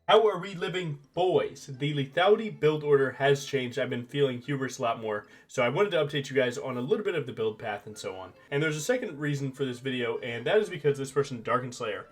How are we living, boys? The lethality build order has changed. I've been feeling hubris a lot more, so I wanted to update you guys on a little bit of the build path and so on. And there's a second reason for this video, and that is because this person, Dark Slayer,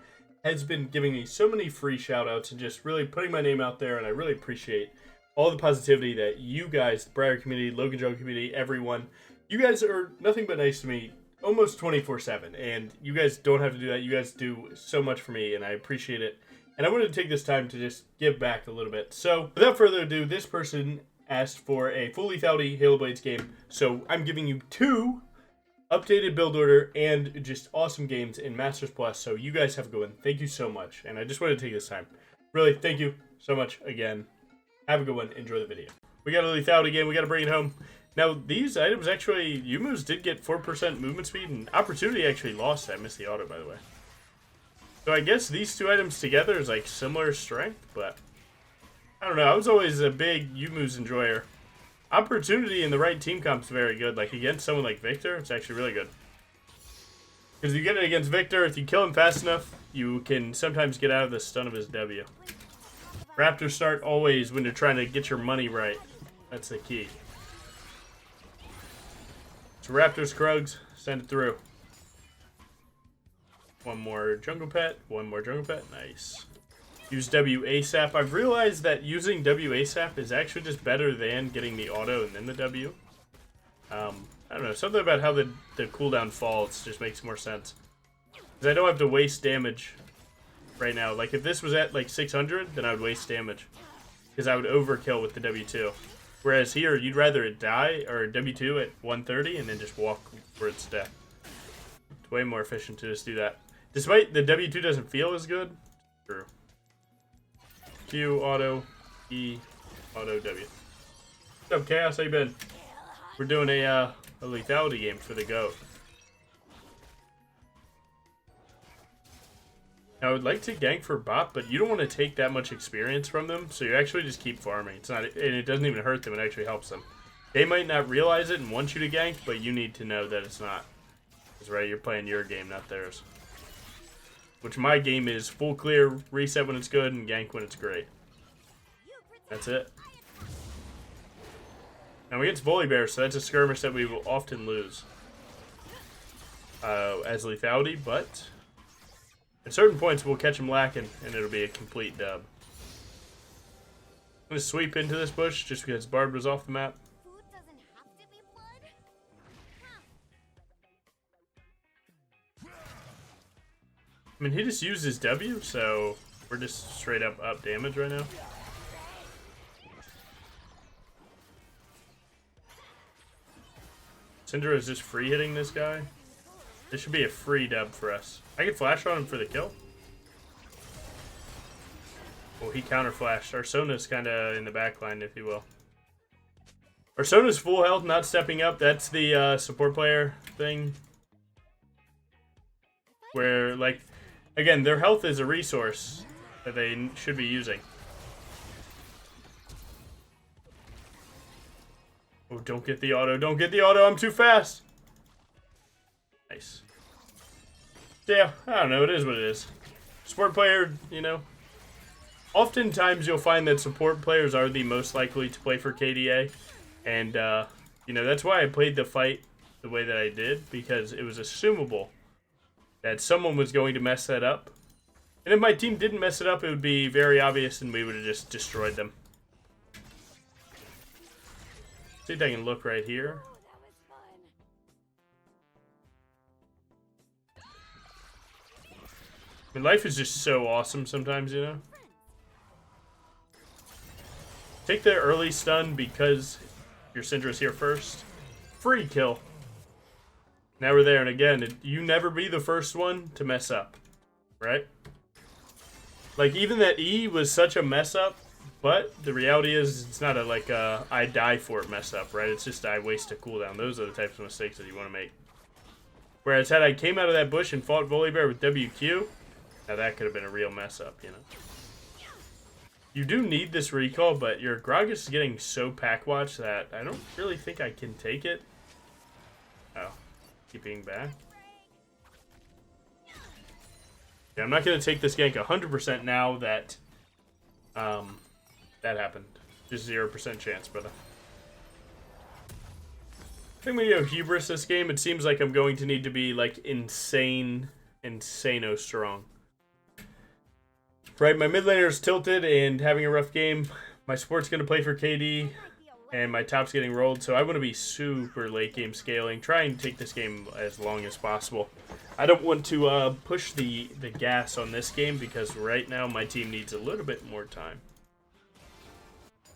has been giving me so many free shoutouts and just really putting my name out there, and I really appreciate all the positivity that you guys, the Briar community, Logan Joe community, everyone, you guys are nothing but nice to me almost 24/7, and you guys don't have to do that. You guys do so much for me, and I appreciate it. And I wanted to take this time to just give back a little bit. So, without further ado, this person asked for a full lethality Halo Blades game. So, I'm giving you 2 updated build order and just awesome games in Masters Plus. So, you guys have a good one. Thank you so much. And I just wanted to take this time. Really, thank you so much again. Have a good one. Enjoy the video. We got a lethality game. We got to bring it home. Now, these items actually, Yumu's did get 4% movement speed, and Opportunity actually lost that. I missed the auto, by the way. So I guess these 2 items together is like similar strength, but I don't know. I was always a big Yumu's enjoyer. Opportunity in the right team comp is very good. Like against someone like Victor, it's actually really good. Because you get it against Victor, if you kill him fast enough, you can sometimes get out of the stun of his W. Raptors start always when you're trying to get your money right. That's the key. So Raptors, Krugs, send it through. One more jungle pet. One more jungle pet. Nice. Use W ASAP. I've realized that using W ASAP is actually just better than getting the auto and then the W. I don't know. Something about how the cooldown falls just makes more sense. Because I don't have to waste damage right now. Like if this was at like 600, then I would waste damage. Because I would overkill with the W2. Whereas here, you'd rather it die, or W2 at 130, and then just walk for its death. It's way more efficient to just do that. Despite the W2 doesn't feel as good. True. Q, auto, E, auto, W. What's up, Chaos? How you been? We're doing a lethality game for the GOAT. Now, I would like to gank for bot, but you don't want to take that much experience from them, so you actually just keep farming. It's not, and it doesn't even hurt them, it actually helps them. They might not realize it and want you to gank, but you need to know that it's not. Because, right, you're playing your game, not theirs. Which my game is full clear, reset when it's good, and gank when it's great. That's it. Now against Bully Bear, so that's a skirmish that we will often lose. As lethality, but at certain points we'll catch him lacking, and it'll be a complete dub. I'm going to sweep into this bush just because Bard was off the map. I mean, he just used his W, so we're just straight up damage right now. Syndra is just free hitting this guy. This should be a free dub for us. I can flash on him for the kill. Oh, he counter flashed. Arsona's kind of in the back line, if you will. Arsona's full health, not stepping up. That's the support player thing. Where, like, again, their health is a resource that they should be using. Oh, don't get the auto. Don't get the auto. I'm too fast. Nice. Yeah, I don't know. It is what it is. Support player, you know. Oftentimes you'll find that support players are the most likely to play for KDA. And, you know, that's why I played the fight the way that I did. Because it was assumable that someone was going to mess that up. And if my team didn't mess it up, it would be very obvious and we would have just destroyed them. See if I can look right here. I mean, life is just so awesome sometimes, you know? Take the early stun because your Syndra's here first. Free kill. Now we're there, and again, you never be the first one to mess up, right? Like, even that E was such a mess up, but the reality is it's not a, like, I die for it mess up, right? It's just I waste a cooldown. Those are the types of mistakes that you want to make. Whereas had I came out of that bush and fought Volibear with WQ, now that could have been a real mess up, you know? You do need this recall, but your Gragas is getting so pack-watched that I don't really think I can take it. Oh. Keeping back. Yeah, I'm not going to take this gank 100% now that That happened. Just 0% chance, brother. I think when you have hubris this game, it seems like I'm going to need to be, like, insano strong. Right, my mid laner's tilted and having a rough game. My support's going to play for KD, and my top's getting rolled, so I want to be super late game scaling. Try and take this game as long as possible. I don't want to push the gas on this game because right now my team needs a little bit more time.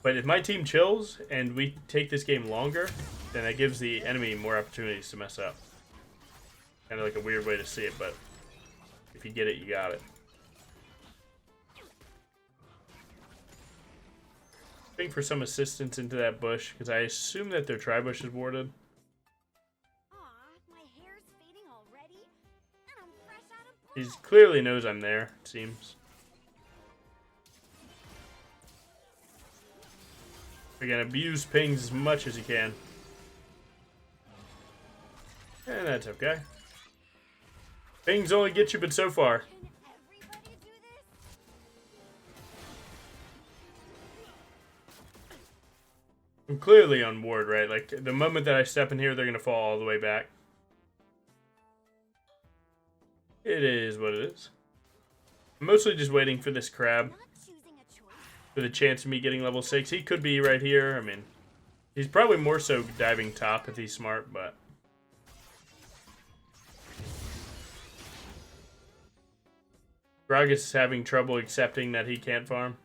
But if my team chills and we take this game longer, then that gives the enemy more opportunities to mess up. Kind of like a weird way to see it, but if you get it, you got it. Looking for some assistance into that bush, because I assume that their tri-bush is warded. He clearly knows I'm there, it seems. Again, abuse pings as much as you can. And that's okay. Pings only get you but so far. I'm clearly on ward, right? Like, the moment that I step in here, they're going to fall all the way back. It is what it is. I'm mostly just waiting for this crab. For the chance of me getting level 6. He could be right here. I mean, he's probably more so diving top if he's smart, but... Gragas is having trouble accepting that he can't farm.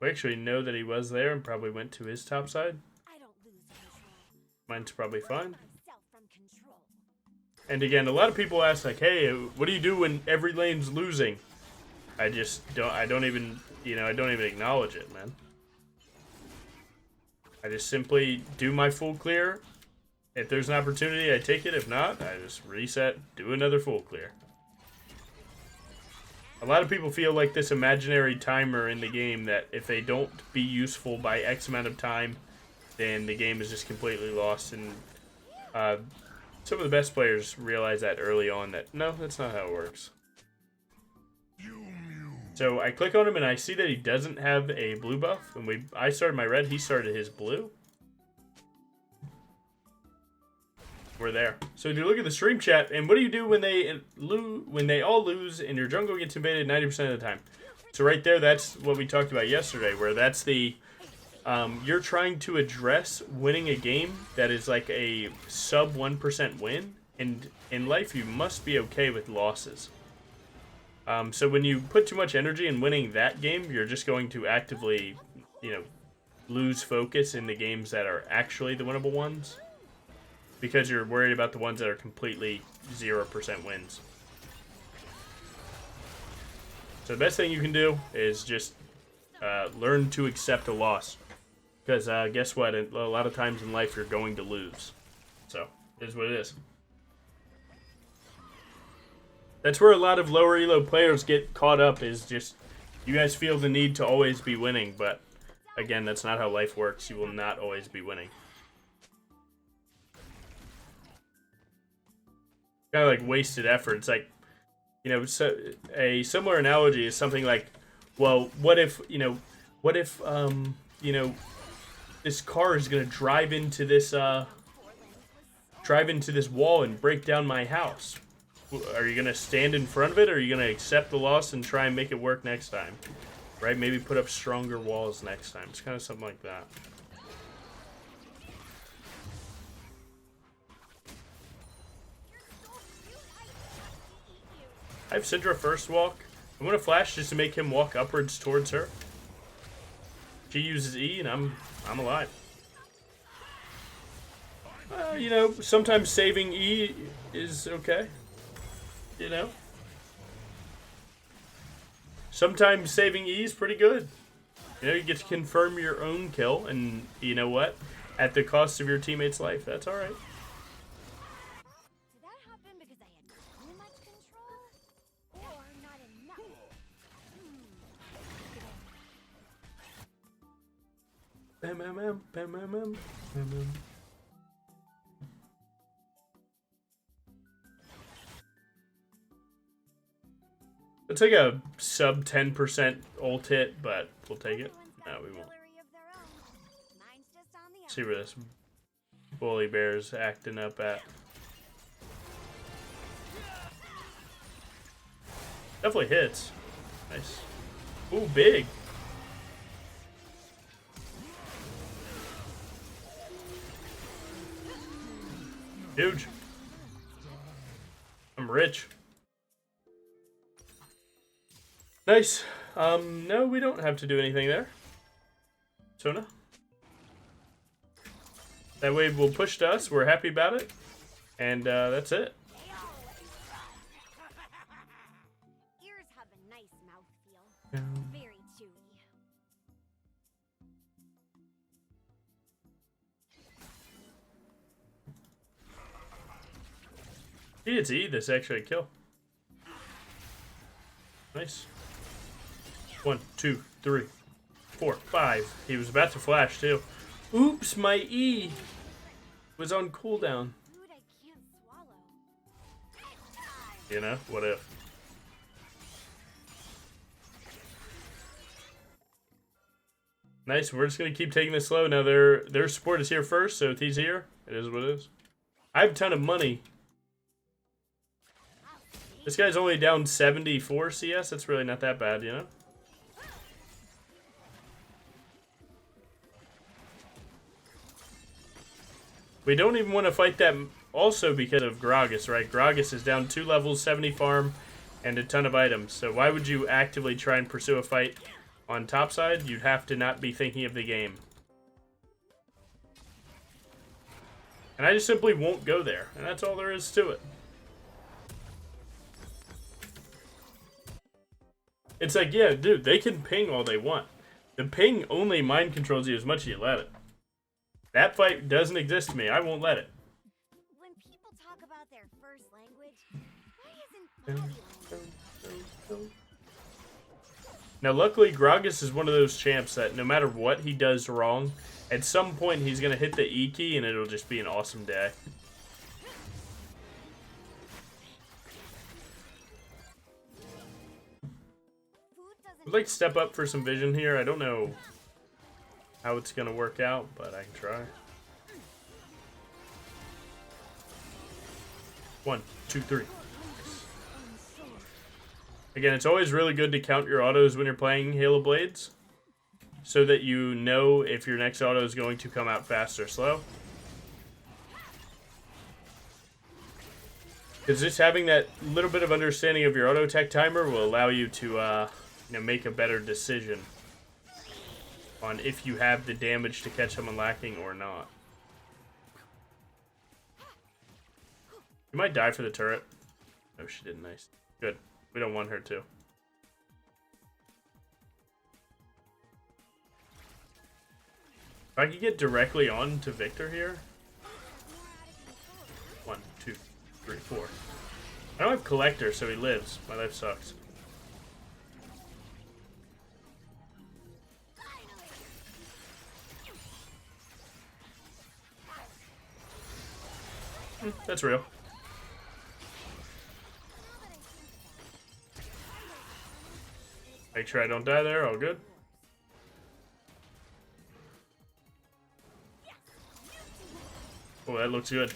We actually know that he was there and probably went to his top side. Mine's probably fine. And again, a lot of people ask, like, hey, what do you do when every lane's losing? I don't even acknowledge it, man. I just simply do my full clear. If there's an opportunity, I take it. If not, I just reset, do another full clear. A lot of people feel like this imaginary timer in the game that if they don't be useful by X amount of time, then the game is just completely lost. And some of the best players realize that early on that, no, that's not how it works. So I click on him and I see that he doesn't have a blue buff. And I started my red, he started his blue. We're there. So if you look at the stream chat, and what do you do when they all lose and your jungle gets invaded 90% of the time? So right there, that's what we talked about yesterday, where that's the you're trying to address winning a game that is like a sub 1% win, and in life you must be okay with losses. So when you put too much energy in winning that game, you're just going to actively, lose focus in the games that are actually the winnable ones. Because you're worried about the ones that are completely 0% wins. So the best thing you can do is just learn to accept a loss. Because guess what? A lot of times in life you're going to lose. So, it is what it is. That's where a lot of lower elo players get caught up, is just, you guys feel the need to always be winning. But, again, that's not how life works. You will not always be winning. Kind of like wasted effort. It's like, so a similar analogy is something like, well, what if this car is gonna drive into this wall and break down my house? Are you gonna stand in front of it, or are you gonna accept the loss and try and make it work next time? Right? Maybe put up stronger walls next time. It's kind of something like that. I have Syndra first walk. I'm gonna flash just to make him walk upwards towards her. She uses E, and I'm alive. Sometimes saving E is okay. Sometimes saving E is pretty good. You get to confirm your own kill, and you know what? At the cost of your teammate's life, that's all right. It's like a sub 10% ult hit, but we'll take it. No, we won't. See where this bully bear's acting up at. Definitely hits. Nice. Ooh, big. Huge. I'm rich. Nice. No, we don't have to do anything there. Sona. That wave will push to us. We're happy about it. And that's it. Ears have a nice mouthfeel. Very chewy. He gets E. This actually a kill. Nice. 1, 2, 3, 4, 5. He was about to flash too. Oops, my E was on cooldown. Food I can't swallow. You know, what if? Nice, we're just gonna keep taking this slow. Now their support is here first, so if he's here, it is what it is. I have a ton of money. This guy's only down 74 CS, that's really not that bad, you know? We don't even want to fight them also because of Gragas, right? Gragas is down 2 levels, 70 farm, and a ton of items. So why would you actively try and pursue a fight on top side? You'd have to not be thinking of the game. And I just simply won't go there, and that's all there is to it. It's like, yeah, dude, they can ping all they want. The ping only mind controls you as much as you let it. That fight doesn't exist to me. I won't let it. When people talk about their first language, why isn't body language? Now, luckily, Gragas is one of those champs that no matter what he does wrong, at some point he's going to hit the E key and it'll just be an awesome day. I'd like to step up for some vision here. I don't know how it's going to work out, but I can try. 1, 2, 3. Again, it's always really good to count your autos when you're playing Halo Blades, so that you know if your next auto is going to come out fast or slow. Because just having that little bit of understanding of your auto tech timer will allow you to make a better decision on if you have the damage to catch someone lacking or not. You might die for the turret. No, she didn't. Nice. Good. We don't want her to. If I could get directly on to Victor here. 1, 2, 3, 4. I don't have Collector, so he lives. My life sucks. That's real. Make sure I don't die there. All good. Oh, that looks good.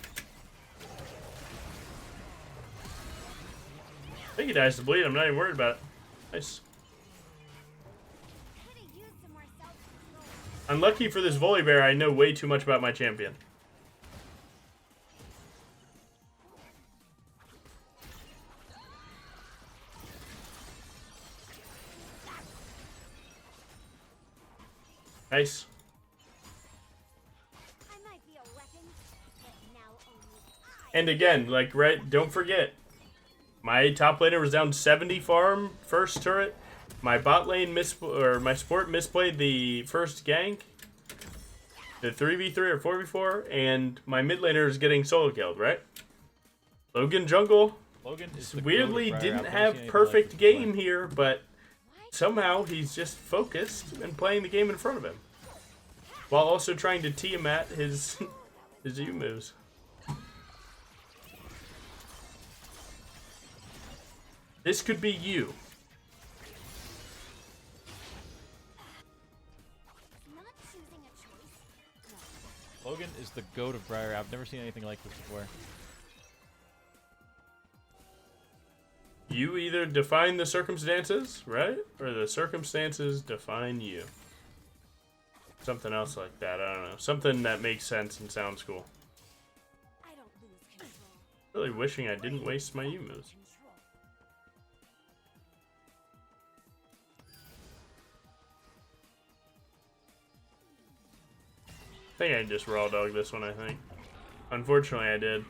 I think he dies to bleed. I'm not even worried about it. Nice. Unlucky for this volley bear, I know way too much about my champion. Nice. And again, like, right, don't forget, my top laner was down 70 farm first turret. My bot lane my support misplayed the first gank, the 3v3 or 4v4, and my mid laner is getting solo killed, right? Logan jungle. Logan is weirdly didn't have perfect game here, but somehow he's just focused and playing the game in front of him, while also trying to Tiamat his U moves. This could be you. is the goat of Briar. I've never seen anything like this before. You either define the circumstances, right? Or the circumstances define you. Something else like that, I don't know. Something that makes sense and sounds cool. I don't lose control. Really wishing I didn't waste my U moves. I think I just raw dog this one, I think. Unfortunately, I did.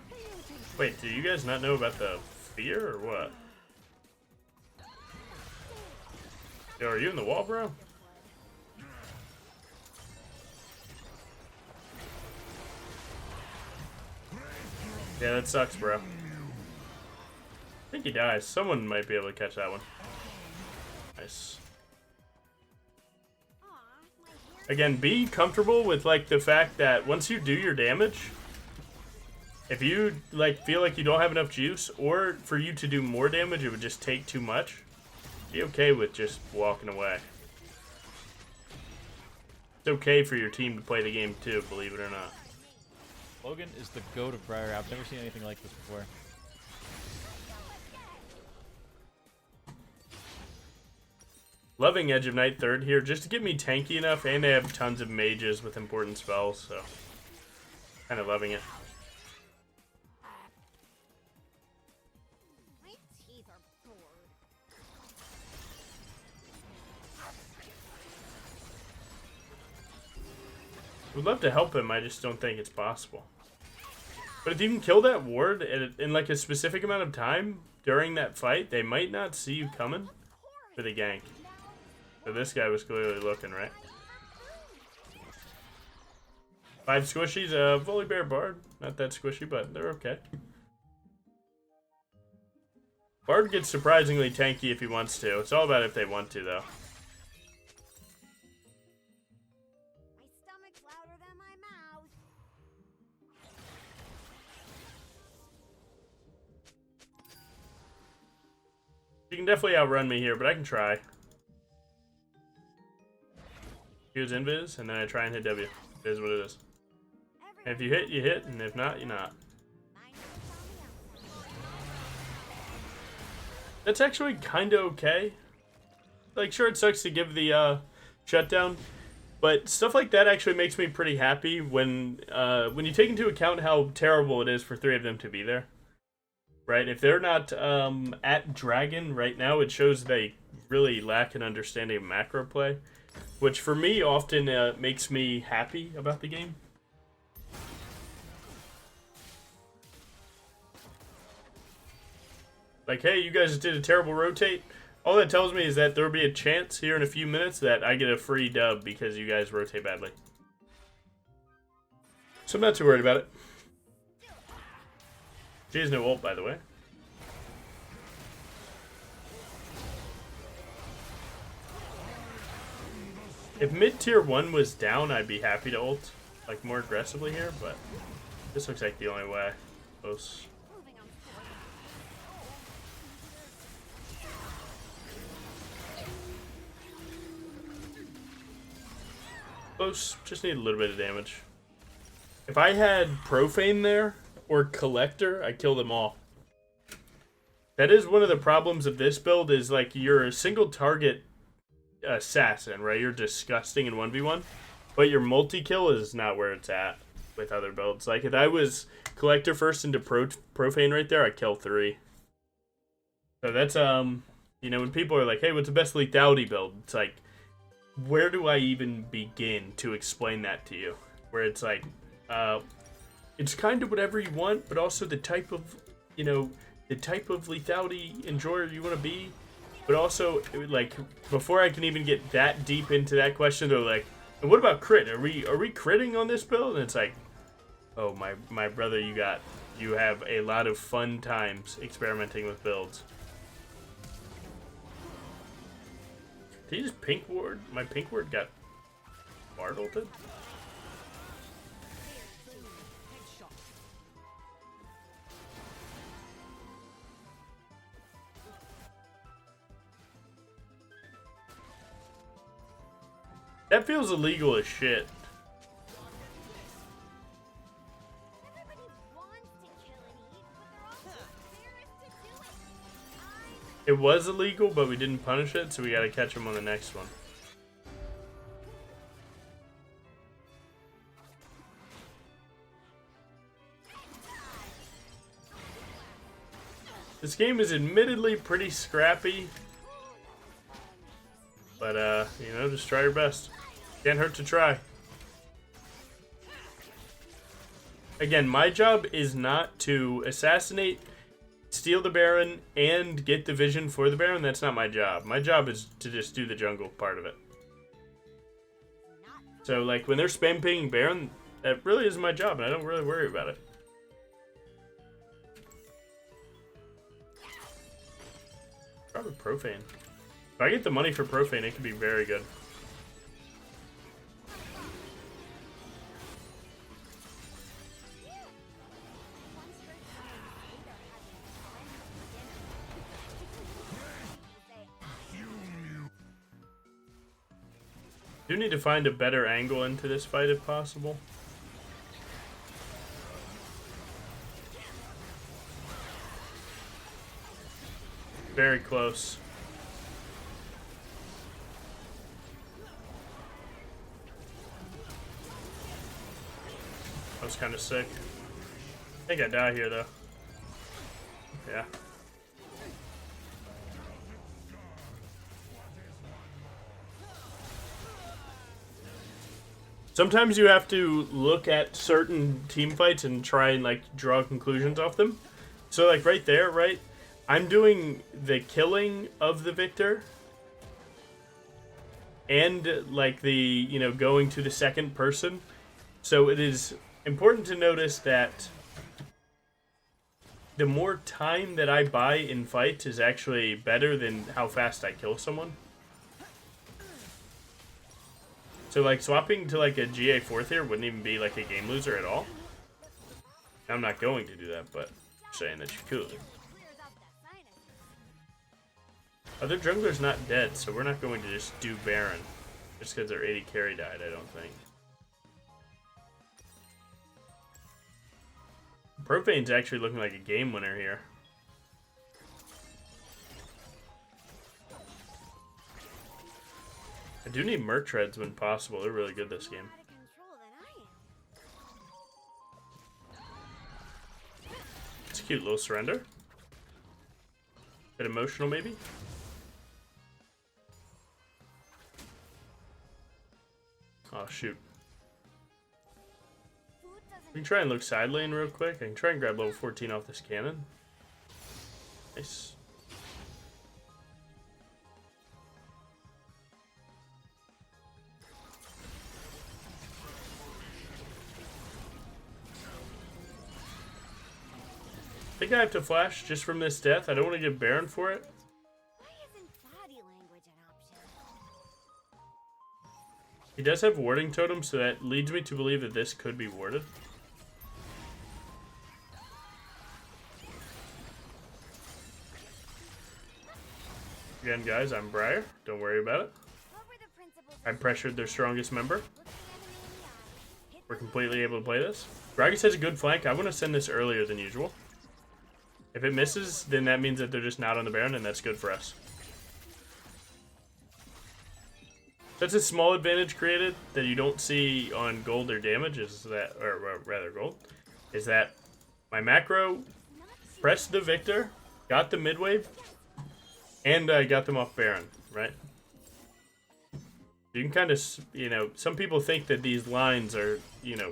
Wait, do you guys not know about the fear or what? Yo, are you in the wall, bro? Yeah, that sucks, bro. I think he dies. Someone might be able to catch that one. Nice. Aw, my hair. Again, be comfortable with like the fact that once you do your damage, if you like feel like you don't have enough juice, or for you to do more damage, it would just take too much. Be okay with just walking away. It's okay for your team to play the game too, believe it or not. Logan is the goat of Briar. I've never seen anything like this before. Loving Edge of Night third here, just to get me tanky enough, and they have tons of mages with important spells, so kind of loving it. My teeth are bored. Would love to help him, I just don't think it's possible. But if you can kill that ward in like a specific amount of time during that fight, they might not see you coming for the gank. So this guy was clearly looking, right? 5 squishies, Volibear Bard. Not that squishy, but they're okay. Bard gets surprisingly tanky if he wants to. It's all about if they want to, though. My stomach's louder than my mouth. You can definitely outrun me here, but I can try. Here's Invis, and then I try and hit W. It is what it is. And if you hit, you hit, and if not, you're not. That's actually kind of okay. Like, sure, it sucks to give the shutdown, but stuff like that actually makes me pretty happy when you take into account how terrible it is for 3 of them to be there. Right? If they're not at Dragon right now, it shows they really lack an understanding of macro play, which for me often makes me happy about the game. Like, hey, you guys did a terrible rotate. All that tells me is that there'll be a chance here in a few minutes that I get a free dub because you guys rotate badly. So I'm not too worried about it. She has no ult, by the way. If mid-tier 1 was down, I'd be happy to ult, like, more aggressively here, but this looks like the only way. Close. Moving on forward. Close. Just need a little bit of damage. If I had Profane there, or Collector, I'd kill them all. That is one of the problems of this build, is like you're a single target assassin, right? You're disgusting in 1v1, but your multi-kill is not where it's at with other builds. Like if I was Collector first into Profane right there, I'd kill 3. So that's, you know, when people are like, hey, what's the best lethality build? It's like, where do I even begin to explain that to you? Where it's like, it's kind of whatever you want, but also the type of, you know, the type of lethality enjoyer you want to be. But also, like, before I can even get that deep into that question, they're like, and what about crit? Are we critting on this build? And it's like, oh, my brother, you have a lot of fun times experimenting with builds. Did he just pink ward? My pink ward got Bard ulted? That feels illegal as shit. It was illegal, but we didn't punish it, so we gotta catch him on the next one. This game is admittedly pretty scrappy, but you know, just try your best. Can't hurt to try. Again, my job is not to assassinate, steal the Baron, and get the vision for the Baron. That's not my job. My job is to just do the jungle part of it. So, like, when they're spam pinging Baron, that really is my job, and I don't really worry about it. Probably Profane. If I get the money for Profane, it could be very good. Do need to find a better angle into this fight if possible. Very close. That was kind of sick. I think I die here though. Yeah. Sometimes you have to look at certain team fights and try and like draw conclusions off them. So like right there, right? I'm doing the killing of the victor and like the, you know, going to the second person. So it is important to notice that the more time that I buy in fights is actually better than how fast I kill someone. So like swapping to like a GA 4th here wouldn't even be like a game loser at all. I'm not going to do that, but I'm saying that you could. Other jungler's not dead, so we're not going to just do Baron. Just because their 80 carry died, I don't think. Profane's actually looking like a game winner here. I do need Merc Treads when possible. They're really good this game. It's a cute little surrender. Bit emotional, maybe? Oh, shoot. We can try and look side lane real quick. I can try and grab level 14 off this cannon. Nice. I think I have to flash just from this death. I don't want to get Baron for it. Why isn't body language an option? He does have warding totem, so that leads me to believe that this could be warded. Again, guys, I'm Briar. Don't worry about it. I pressured their strongest member. We're completely able to play this. Gragas has a good flank. I want to send this earlier than usual. If it misses, then that means that they're just not on the Baron, and that's good for us. That's a small advantage created that you don't see on gold or damage, is that, or rather gold, is that my macro pressed the Victor, got the mid wave, and I got them off Baron, right? You can kind of, you know, some people think that these lines are, you know,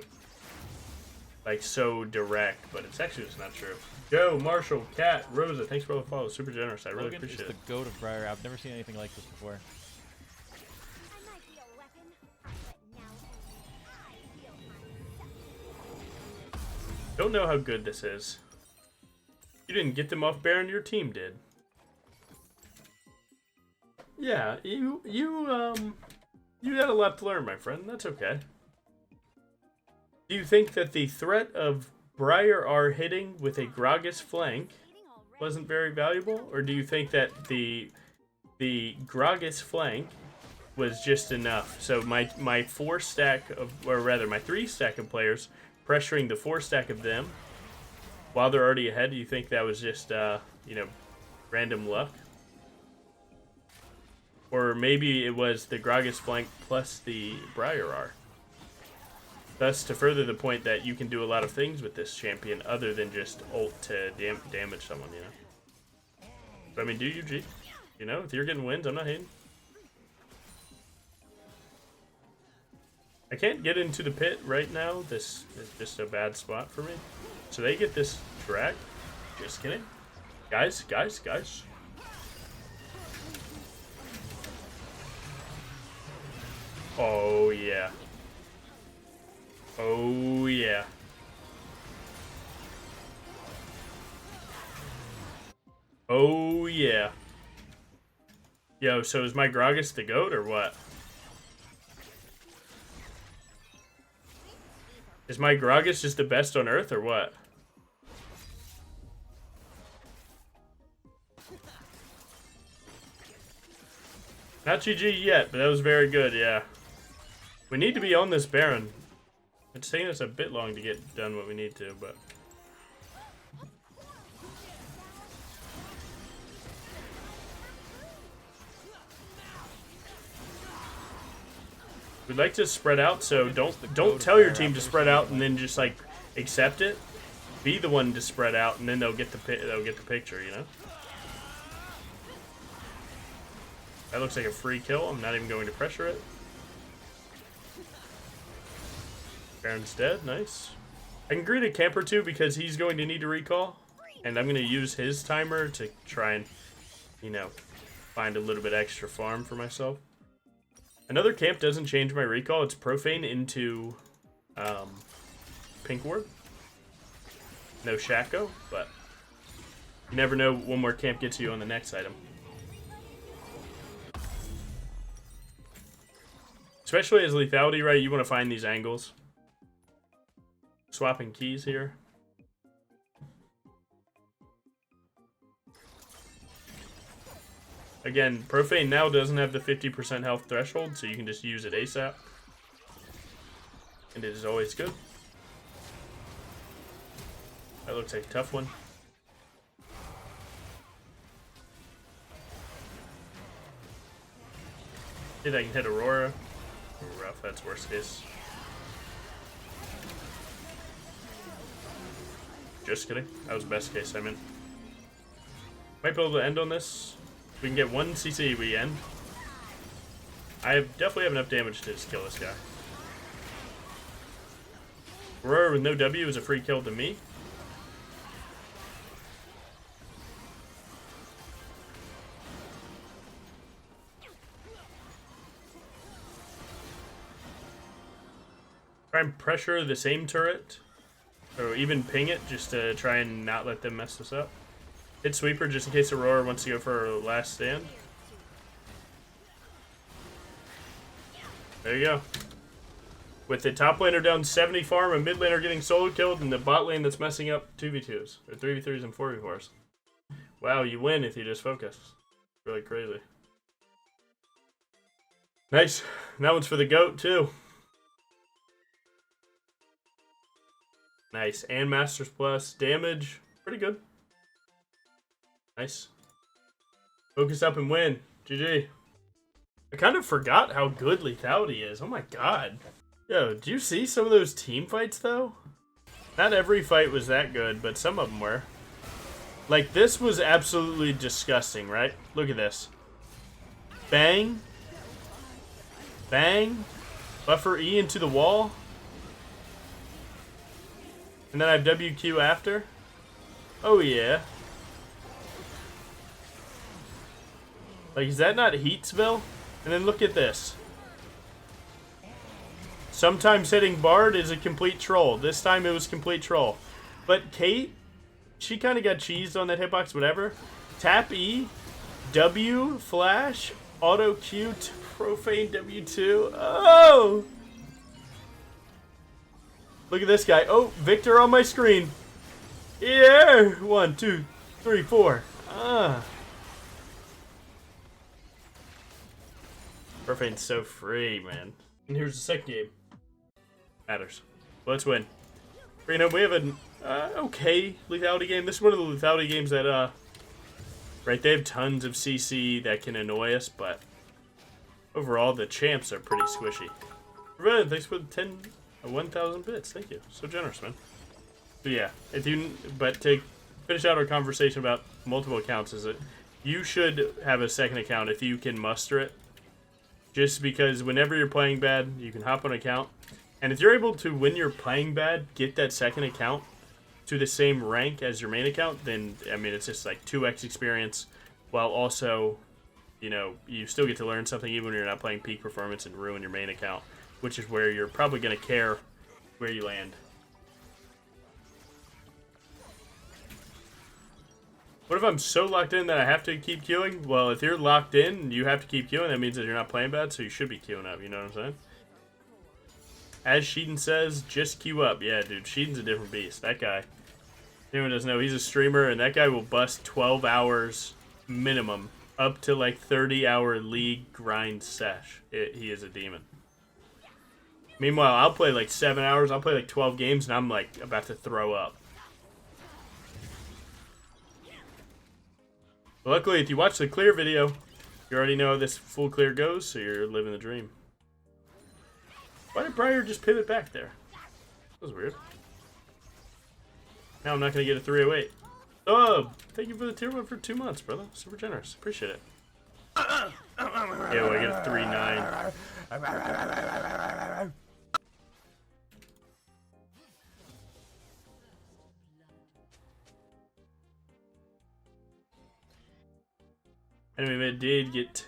like so direct, but it's actually just not true. Joe, Marshall, Kat, Rosa, thanks for all the follows. Super generous. I really Logan appreciate is it. the goat of Briar. I've never seen anything like this before. I might be a weapon, but now only I feel myself. Don't know how good this is. You didn't get them off Baron, your team did. Yeah, you got a lot to learn, my friend. That's okay. Do you think that the threat of Briar R hitting with a Gragas flank wasn't very valuable? Or do you think that the Gragas flank was just enough? So my 4 stack of, or rather my 3 stack of players pressuring the 4 stack of them while they're already ahead, do you think that was just, you know, random luck? Or maybe it was the Gragas flank plus the Briar R. Thus, to further the point that you can do a lot of things with this champion other than just ult to damage someone, you know? But I mean, do you, G? You know, if you're getting wins, I'm not hating. I can't get into the pit right now. This is just a bad spot for me. So they get this track. Just kidding. Guys. Oh, yeah. Oh, yeah. Oh, yeah. Yo, so is my Gragas the GOAT or what? Is my Gragas just the best on Earth or what? Not GG yet, but that was very good, yeah. We need to be on this Baron. It's taking us a bit long to get done what we need to, but... We'd like to spread out, so don't tell your team to spread out and then just like accept it. Be the one to spread out, and then they'll get the picture, you know. That looks like a free kill. I'm not even going to pressure it. Baron's dead. Nice. I can greet a camper too because he's going to need to recall, and I'm going to use his timer to try and, you know, find a little bit extra farm for myself. Another camp doesn't change my recall. It's Profane into Pink Ward. No Shaco, but you never know one more camp gets you on the next item. Especially as lethality, right? You want to find these angles. Swapping keys here. Again, Profane now doesn't have the 50% health threshold, so you can just use it ASAP. And it is always good. That looks like a tough one. See if I can hit Aurora. Ooh, rough, that's worst case. Just kidding. That was best case, I meant. Might be able to end on this. We can get 1 CC, we end. I definitely have enough damage to just kill this guy. Aurora with no W is a free kill to me. Try and pressure the same turret. Or even ping it just to try and not let them mess this up. Hit Sweeper just in case Aurora wants to go for her last stand. There you go. With the top laner down 70 farm, a mid laner getting solo killed, and the bot lane that's messing up 2v2s. Or 3v3s and 4v4s. Wow, you win if you just focus. Really crazy. Nice. That one's for the GOAT too. Nice. And Masters Plus. Damage. Pretty good. Nice. Focus up and win. GG. I kind of forgot how good Lethality is. Oh my god. Yo, do you see some of those team fights though? Not every fight was that good, but some of them were. Like, this was absolutely disgusting, right? Look at this. Bang. Bang. Buffer E into the wall. And then I have WQ after. Oh yeah. Like, is that not Heatsville? And then look at this. Sometimes hitting Bard is a complete troll. This time it was complete troll. But Kate, she kind of got cheesed on that hitbox, whatever. Tap E, W, flash, auto Q, Profane W2. Oh! Look at this guy. Oh, Victor on my screen. Yeah! 1, 2, 3, 4. Ah. Profane's so free, man. And here's the second game. Matters. Let's win. You know, we have an okay lethality game. This is one of the lethality games that, right, they have tons of CC that can annoy us, but overall, the champs are pretty squishy. Red, thanks for the 1,000 bits. Thank you. So generous, man. But yeah, but to finish out our conversation about multiple accounts, is that you should have a second account if you can muster it. Just because whenever you're playing bad, you can hop on an account. And if you're able to, when you're playing bad, get that second account to the same rank as your main account, then, I mean, it's just like 2x experience, while also, you know, you still get to learn something even when you're not playing peak performance and ruin your main account, which is where you're probably going to care where you land. What if I'm so locked in that I have to keep queuing? Well, if you're locked in, you have to keep queuing. That means that you're not playing bad, so you should be queuing up. You know what I'm saying? As Sheeden says, just queue up. Yeah, dude, Sheeden's a different beast. That guy, anyone doesn't know, he's a streamer, and that guy will bust 12 hours minimum, up to like 30-hour league grind sesh. He is a demon. Meanwhile, I'll play like 7 hours. I'll play like 12 games, and I'm like about to throw up. Luckily, if you watch the clear video, you already know how this full clear goes, so you're living the dream. Why did Briar just pivot back there? That was weird. Now I'm not going to get a 308. Oh, thank you for the tier 1 for 2 months, brother. Super generous. Appreciate it. Yeah, well, I get a 3-9. Anyway, I did get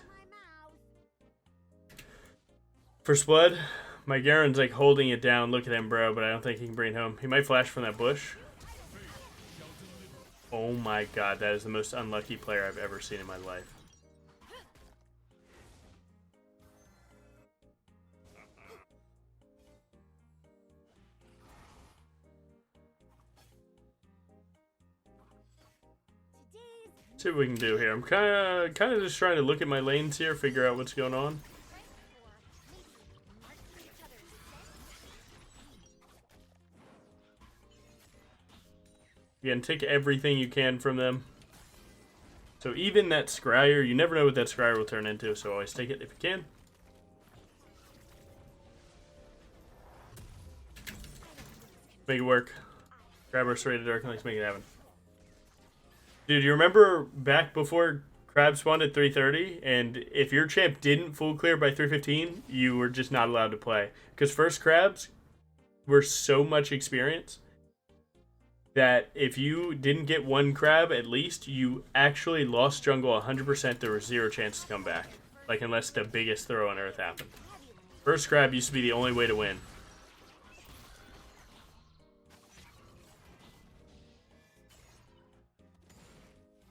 first blood. My Garen's like holding it down. Look at him, bro, but I don't think he can bring it home. He might flash from that bush. Oh my god, that is the most unlucky player I've ever seen in my life. See what we can do here. I'm kind of just trying to look at my lanes here, figure out what's going on. Again, take everything you can from them. So even that scryer, you never know what that scryer will turn into, so always take it if you can. Make it work. Grab our straight to dark, let's make it happen. Dude, you remember back before crab spawned at 3:30, and if your champ didn't full clear by 3:15, you were just not allowed to play. Because first crabs were so much experience that if you didn't get one crab at least, you actually lost jungle 100%. There was zero chance to come back. Like, unless the biggest throw on earth happened. First crab used to be the only way to win.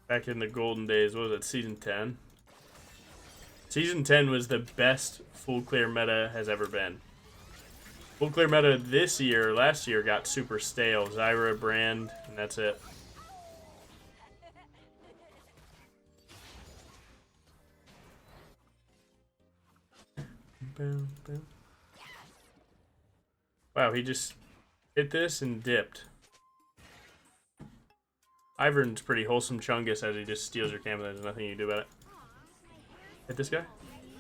Back in the golden days, what was it, Season 10? Season 10 was the best full clear meta has ever been. Full clear meta this year, last year, got super stale. Zyra, Brand, and that's it. Wow, he just hit this and dipped. Ivern's pretty wholesome chungus as he just steals your camera. There's nothing you can do about it. Hit this guy?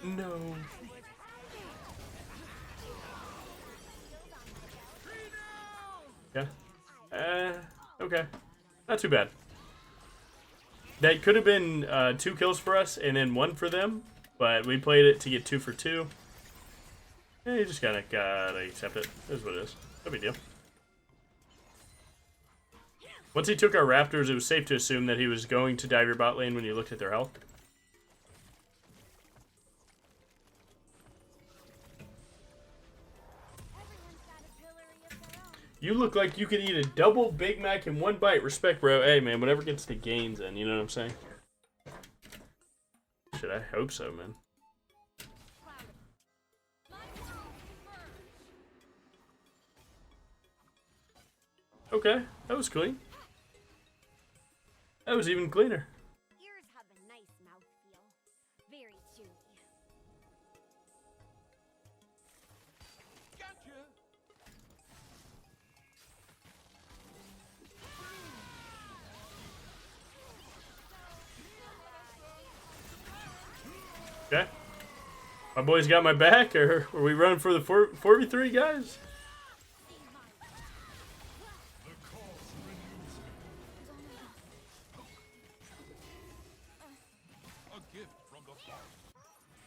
No. Yeah. Okay. Not too bad. That could have been 2 kills for us and then 1 for them, but we played it to get 2 for 2. Yeah, you just gotta accept it. That's what it is. No big deal. Once he took our Raptors, it was safe to assume that he was going to dive your bot lane when you looked at their health. You look like you could eat a double Big Mac in 1 bite. Respect, bro. Hey, man, whatever gets the gains in, you know what I'm saying? Shit, I hope so, man. Okay, that was clean. That was even cleaner. Ears have a nice mouthfeel. Very chewy. Okay. My boys got my back, or are we running for the 4v3, guys?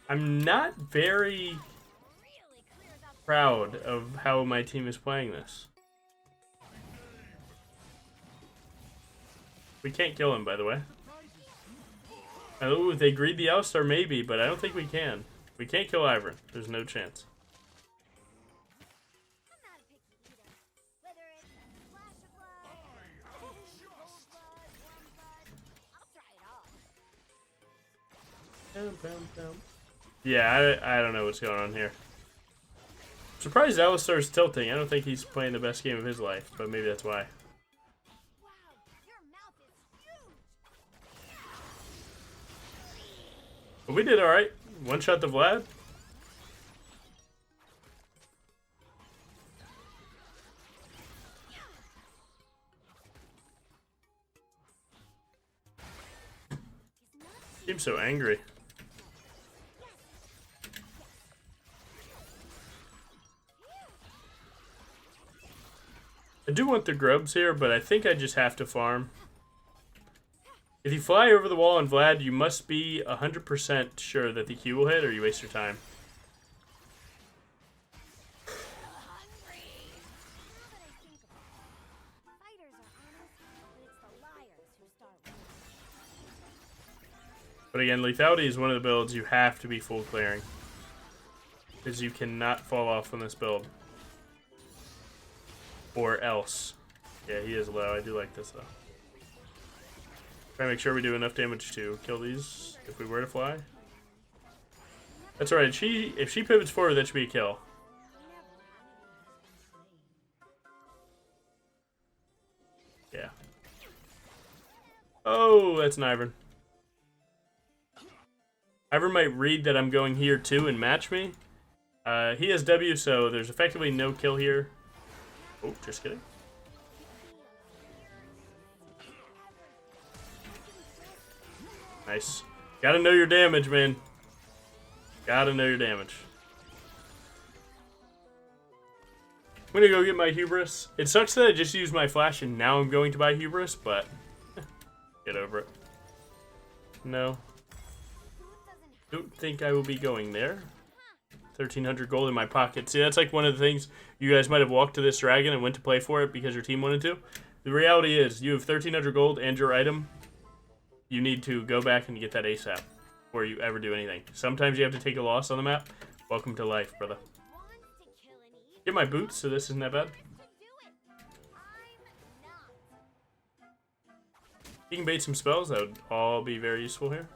I'm not very proud of how my team is playing this. We can't kill him, by the way. Oh, they greed the Alistar, maybe, but I don't think we can. We can't kill Ivern. There's no chance. Yeah, I don't know what's going on here. I'm surprised Alistar's tilting. I don't think he's playing the best game of his life, but maybe that's why. But we did alright. One shot to Vlad. Seems so angry. I do want the grubs here, but I think I just have to farm. If you fly over the wall on Vlad, you must be 100% sure that the Q will hit, or you waste your time. But again, lethality is one of the builds you have to be full clearing, because you cannot fall off on this build. Or else. Yeah, he is low. I do like this, though. Try to make sure we do enough damage to kill these if we were to fly. That's alright. If she pivots forward, that should be a kill. Yeah. Oh, that's an Ivern. Ivern might read that I'm going here too and match me. He has W, so there's effectively no kill here. Oh, just kidding. Nice. Gotta know your damage, man. Gotta know your damage. I'm gonna go get my Hubris. It sucks that I just used my flash and now I'm going to buy Hubris, but get over it. No. Don't think I will be going there. 1,300 gold in my pocket. See, that's like one of the things you guys might have walked to this dragon and went to play for it because your team wanted to. The reality is you have 1,300 gold and your item. You need to go back and get that ASAP before you ever do anything. Sometimes you have to take a loss on the map. Welcome to life, brother. Get my boots, so this isn't that bad. You can bait some spells. That would all be very useful here.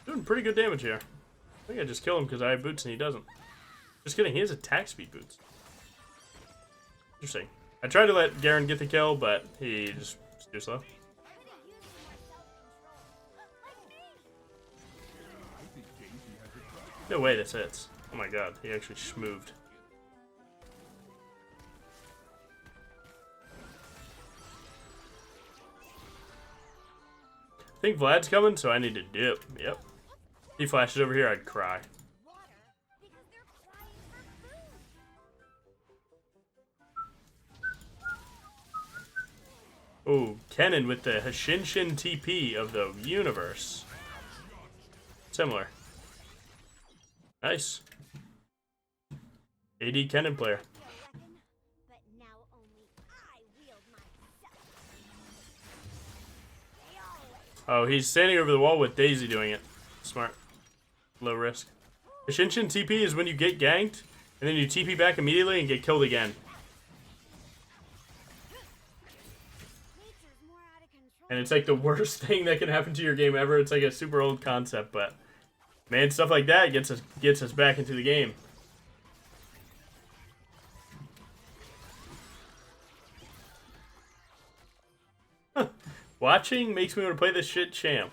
Doing pretty good damage here. I think I just kill him because I have boots and he doesn't. Just kidding, he has attack speed boots. Interesting. I tried to let Garen get the kill, but he just was too slow. No way this hits. Oh my god, he actually schmooved. I think Vlad's coming, so I need to dip. Yep. If he flashes over here, I'd cry. Ooh, Kennen with the Hashinshin TP of the universe. Similar. Nice. AD Kennen player. Oh, he's standing over the wall with Daisy doing it. Smart. Low risk. Hashinshin TP is when you get ganked, and then you TP back immediately and get killed again. And it's like the worst thing that can happen to your game ever. It's like a super old concept, but man, stuff like that gets us back into the game. Huh. Watching makes me want to play this shit champ.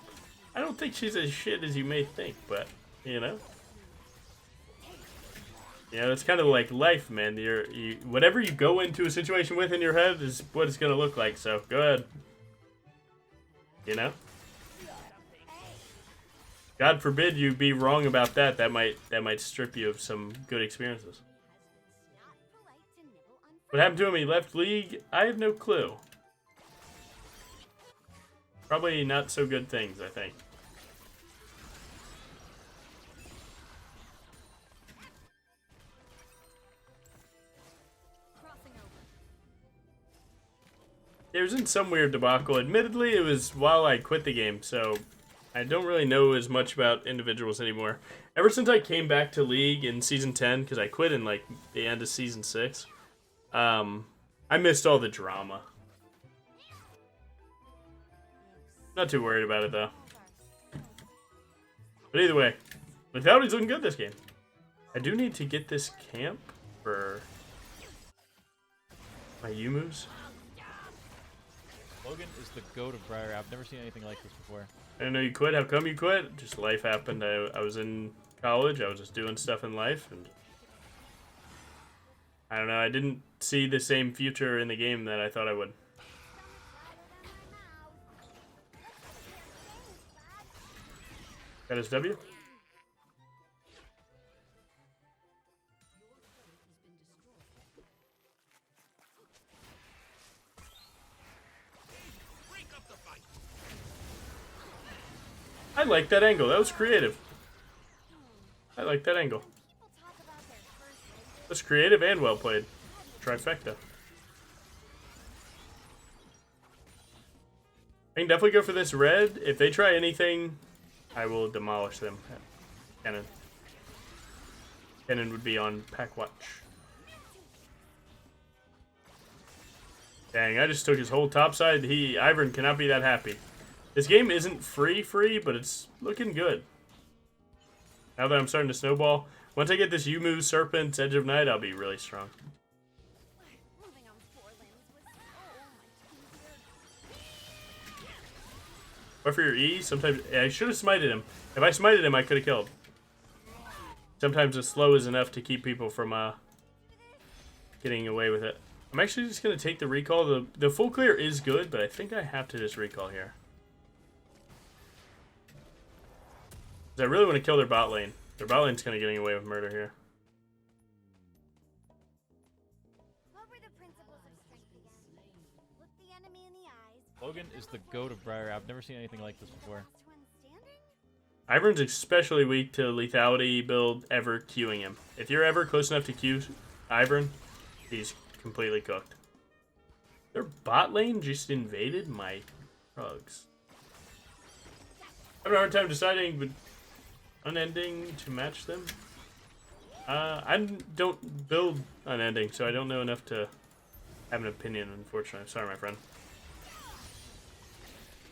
I don't think she's as shit as you may think, but you know. You know, it's kind of like life, man. Whatever you go into a situation with in your head is what it's gonna look like. So go ahead. You know. God forbid you be wrong about that. That might strip you of some good experiences. What happened to him? He left league? I have no clue. Probably not so good things, I think. It was in some weird debacle. Admittedly, it was while I quit the game, so I don't really know as much about individuals anymore. Ever since I came back to League in Season 10, because I quit in, like, the end of Season 6, I missed all the drama. Not too worried about it, though. But either way, Lethality's looking good this game. I do need to get this camp for my Wooos. Logan is the goat of Briar. I've never seen anything like this before. I didn't know you quit. How come you quit? Just life happened. I was in college. I was just doing stuff in life, and I don't know. I didn't see the same future in the game that I thought I would. Got his W? I like that angle. That was creative. I like that angle. That's creative and well played. Trifecta. I can definitely go for this red. If they try anything, I will demolish them. Cannon. Cannon would be on pack watch. Dang, I just took his whole top side. Ivern cannot be that happy. This game isn't free, but it's looking good. Now that I'm starting to snowball, once I get this Woooo Serpent's Edge of Night, I'll be really strong. But for your E, sometimes I should have smited him. If I smited him, I could have killed. Sometimes the slow is enough to keep people from getting away with it. I'm actually just gonna take the recall. The full clear is good, but I think I have to just recall here. I really want to kill their bot lane. Their bot lane's kind of getting away with murder here. What were the principles of strength again? Look the enemy in the eyes. Logan is the goat of Briar. I've never seen anything like this before. Last one standing? Ivern's especially weak to lethality build ever queuing him. If you're ever close enough to queue Ivern, he's completely cooked. Their bot lane just invaded my rugs. I'm having a hard time deciding, but unending to match them. I don't build unending, so I don't know enough to have an opinion, unfortunately. Sorry, my friend.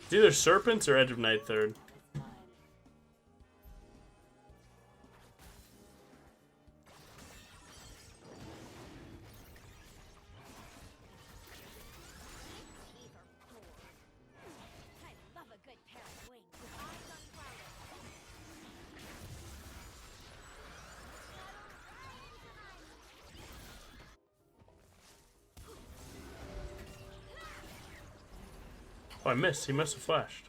It's either Serpents or Edge of Night third. I love a good pair of wings. Oh, I missed. He must have flashed.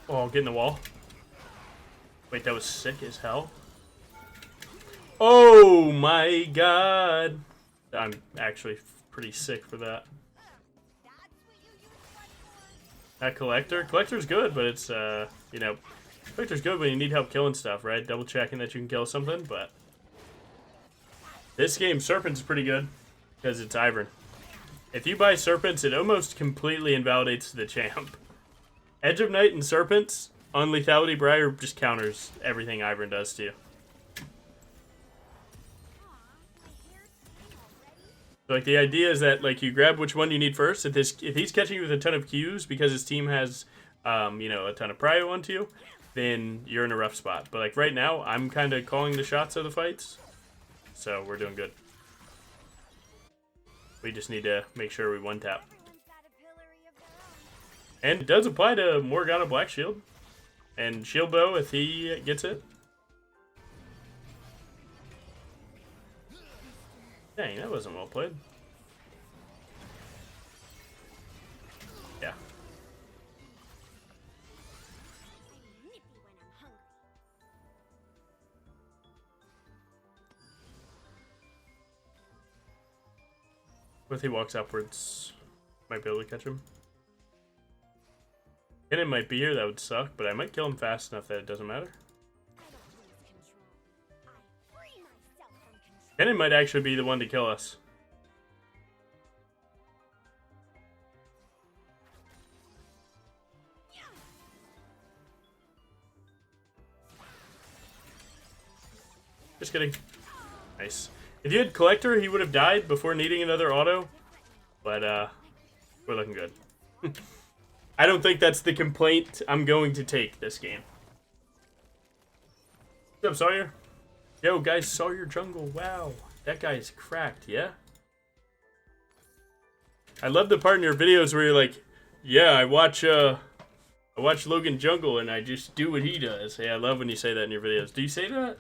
Oh, get in the wall. Wait, that was sick as hell. Oh my god. I'm actually pretty sick for that. That collector? Collector's good, but it's, you know, collector's good when you need help killing stuff, right? Double checking that you can kill something, but this game, Serpent's pretty good because it's Ivern. If you buy Serpents, it almost completely invalidates the champ. Edge of Night and Serpents on Lethality Briar just counters everything Ivern does to you. So, like, the idea is that, like, you grab which one you need first. If he's catching you with a ton of Qs because his team has, you know, a ton of prio onto you, then you're in a rough spot. But, like, right now, I'm kind of calling the shots of the fights. So, we're doing good. We just need to make sure we one tap. Everyone's got a pillory of their own. And it does apply to Morgana Black Shield. And Shield Bow if he gets it. Dang, that wasn't well played. Yeah. I'm nippy when I'm hungry. What if he walks upwards? Might be able to catch him. And it might be here, that would suck, but I might kill him fast enough that it doesn't matter. I don't lose control. I free myself from control. Kennen might actually be the one to kill us. Just kidding. Nice. If you had Collector, he would have died before needing another auto. But, we're looking good. I don't think that's the complaint I'm going to take this game. What's up, Sawyer? Yo, guys, Sawyer Jungle. Wow. That guy's cracked, yeah? I love the part in your videos where you're like, yeah, I watch Logan Jungle and I just do what he does. Hey, I love when you say that in your videos. Do you say that?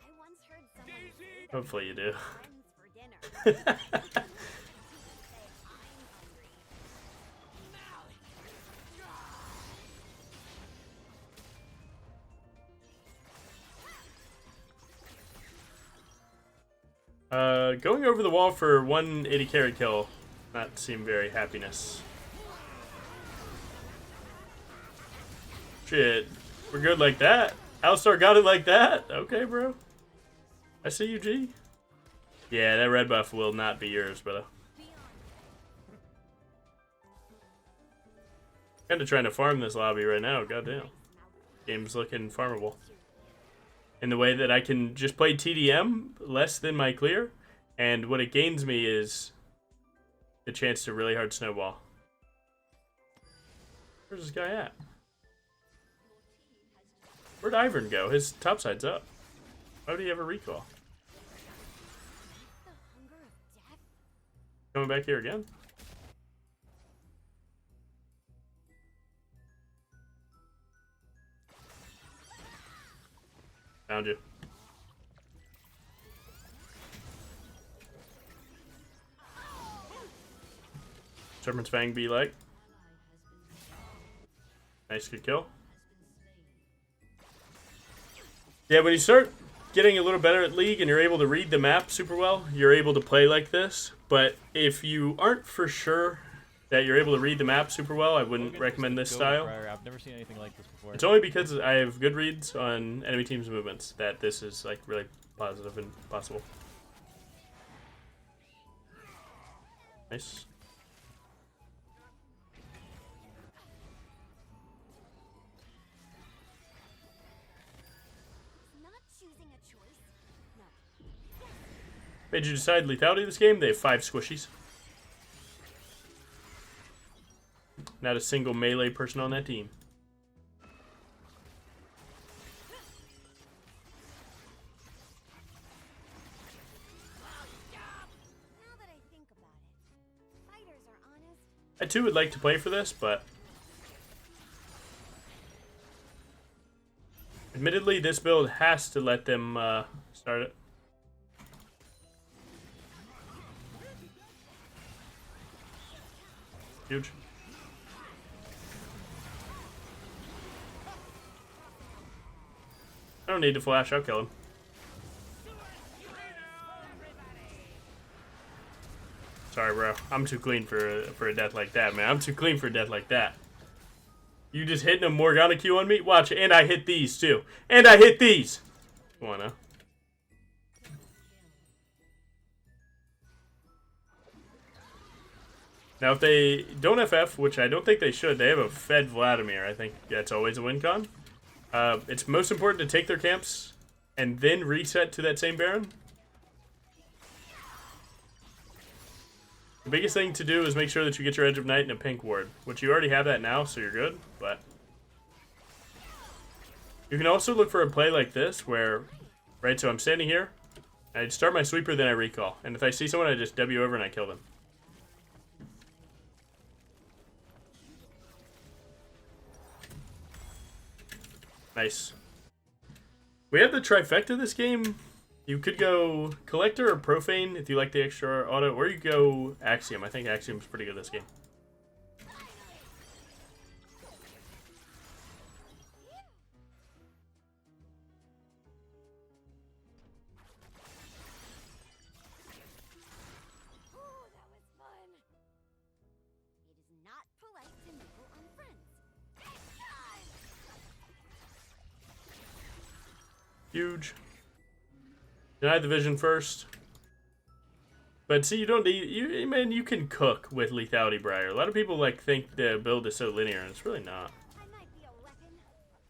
I once heard someone say that Hopefully you do. friends for dinner. Say, I'm hungry. Going over the wall for 180 carry kill, not seem very happiness. Shit, we're good like that. Alistar got it like that? Okay, bro. I see you, G. Yeah, that red buff will not be yours, brother. Kinda trying to farm this lobby right now, goddamn. Game's looking farmable. In the way that I can just play TDM less than my clear, and what it gains me is the chance to really hard snowball. Where's this guy at? Where'd Ivern go? His topside's up. Why would he have a recall? The hunger of death? Coming back here again? Found you. Serpent's Fang be like. Nice, good kill. Yeah, when you start getting a little better at League and you're able to read the map super well, you're able to play like this. But if you aren't for sure that you're able to read the map super well, I wouldn't recommend this style. Briar. I've never seen anything like this before. It's only because I have good reads on enemy teams' movements that this is like really positive and possible. Nice. Not choosing a choice. No. Made you decide lethality this game? They have 5 squishies. Not a single melee person on that team. Now that I think about it, fighters are honest. I too would like to play for this, but admittedly, this build has to let them start it. Huge. I don't need to flash, I'll kill him. Sorry, bro. I'm too clean for a death like that, man. I'm too clean for a death like that. You just hitting a Morgana Q on me? Watch, and I hit these, too. And I hit these! Come on, now. Now, if they don't FF, which I don't think they should, they have a fed Vladimir. I think that's always a win con. It's most important to take their camps and then reset to that same Baron. The biggest thing to do is make sure that you get your Edge of Night and a pink ward, which you already have that now, so you're good, but you can also look for a play like this where, right, so I'm standing here, I start my sweeper, then I recall. And if I see someone, I just W over and I kill them. Nice. We have the trifecta this game. You could go Collector or Profane if you like the extra auto, or you go Axiom. I think Axiom's pretty good this game. Ooh, that was fun. It is not polite to nibble on friends. Huge. Deny the vision first. But see, you don't need man. You can cook with lethality, Briar. A lot of people like think the build is so linear, and it's really not. I might be a weapon,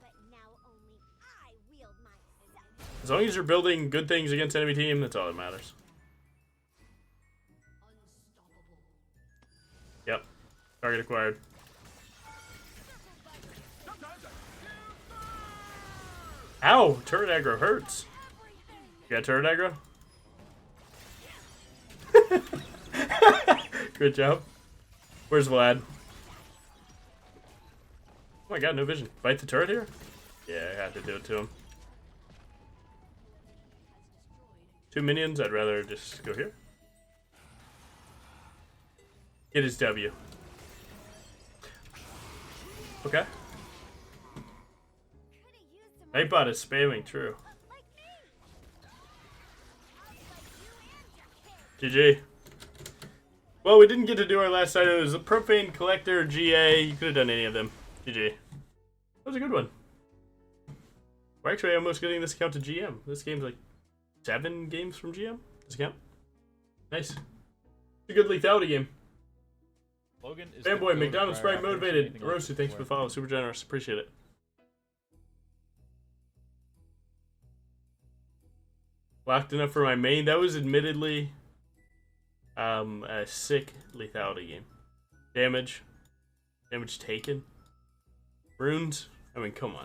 but now only I wield my scythe. As long as you're building good things against enemy team, that's all that matters. Yep. Target acquired. Ow! Turret aggro hurts. You got turret aggro? Good job. Where's Vlad? Oh my god, no vision. Fight the turret here? Yeah, I have to do it to him. 2 minions, I'd rather just go here. Get his W. Okay. Nightbot is spamming, true. GG. Well, we didn't get to do our last item. It was a Profane Collector, GA. You could have done any of them. GG. That was a good one. We're actually almost getting this account to GM. This game's like 7 games from GM. Does it count? Nice. It's a good lethality game. Logan is Fanboy, the McDonald's Briar. Sprite motivated. Roasted, thanks for the follow. Super generous. Appreciate it. Locked enough for my main. That was admittedly a sick lethality game. Damage taken. Runes. I mean, come on.